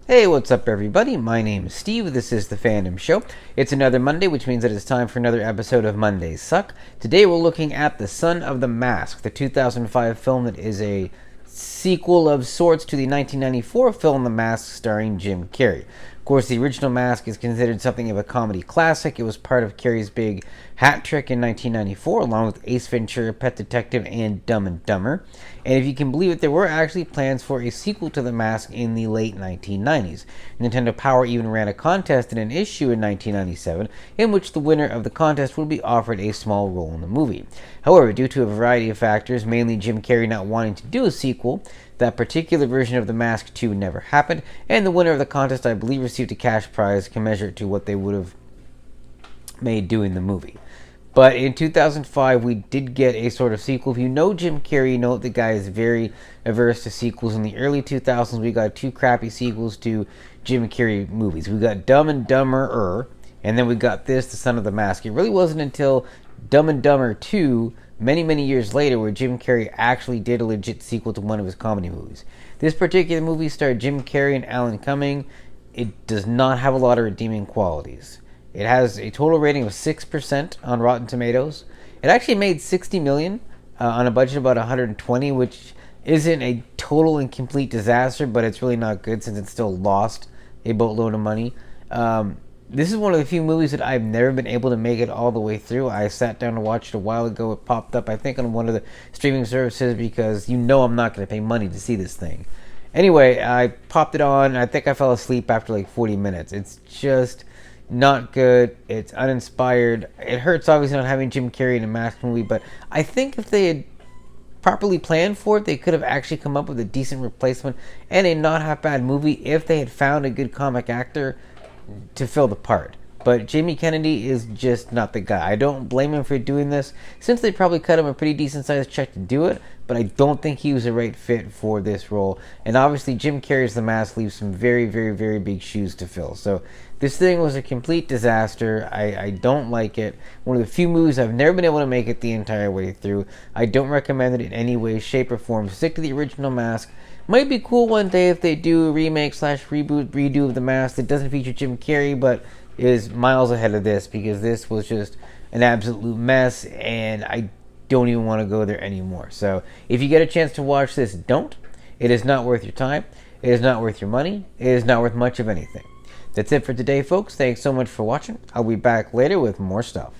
Hey, what's up, everybody? My name is Steve. This is the Fandom Show. It's another Monday, which means that it's time for another episode of Mondays Suck. Today, we're looking at The Son of the Mask, the 2005 film that is a sequel of sorts to the 1994 film The Mask, starring Jim Carrey. Of course, the original Mask is considered something of a comedy classic. It was part of Carrey's big hat trick in 1994, along with Ace Ventura, Pet Detective, and Dumb and Dumber. And if you can believe it, there were actually plans for a sequel to The Mask in the late 1990s. Nintendo Power even ran a contest in an issue in 1997, in which the winner of the contest would be offered a small role in the movie. However, due to a variety of factors, mainly Jim Carrey not wanting to do a sequel, that particular version of The Mask 2 never happened, and the winner of the contest, I believe, received a cash prize commensurate to what they would have made doing the movie. But in 2005, we did get a sort of sequel. If you know Jim Carrey, you know that the guy is very averse to sequels. In the early 2000s, we got two crappy sequels to Jim Carrey movies. We got Dumb and Dumber, and then we got this, The Son of the Mask. It really wasn't until Dumb and Dumber 2, many years later, where Jim Carrey actually did a legit sequel to one of his comedy movies. This particular movie starred Jim Carrey and Alan Cumming. It does not have a lot of redeeming qualities. It has a total rating of 6% on Rotten Tomatoes. It actually made $60 million on a budget of about $120, which isn't a total and complete disaster, but it's really not good since it still lost a boatload of money. This is one of the few movies that I've never been able to make it all the way through. I sat down to watch it a while ago. It popped up, I think, on one of the streaming services because I'm not going to pay money to see this thing. Anyway, I popped it on. I think I fell asleep after like 40 minutes. It's just not good. It's uninspired. It hurts, obviously, not having Jim Carrey in a Mask movie, but I think if they had properly planned for it, they could have actually come up with a decent replacement and a not half bad movie if they had found a good comic actor to fill the part. But Jamie Kennedy is just not the guy. I don't blame him for doing this, since they probably cut him a pretty decent sized check to do it, but I don't think he was the right fit for this role. And obviously Jim Carrey's The Mask leaves some very big shoes to fill. So this thing was a complete disaster. I don't like it. One of the few movies I've never been able to make it the entire way through. I don't recommend it in any way, shape, or form. Stick to the original Mask. Might be cool one day if they do a remake / reboot, redo of The Mask that doesn't feature Jim Carrey, but is miles ahead of this, because this was just an absolute mess, and I don't even want to go there anymore. So if you get a chance to watch this, don't. It is not worth your time. It is not worth your money. It is not worth much of anything. That's it for today, folks. Thanks so much for watching. I'll be back later with more stuff.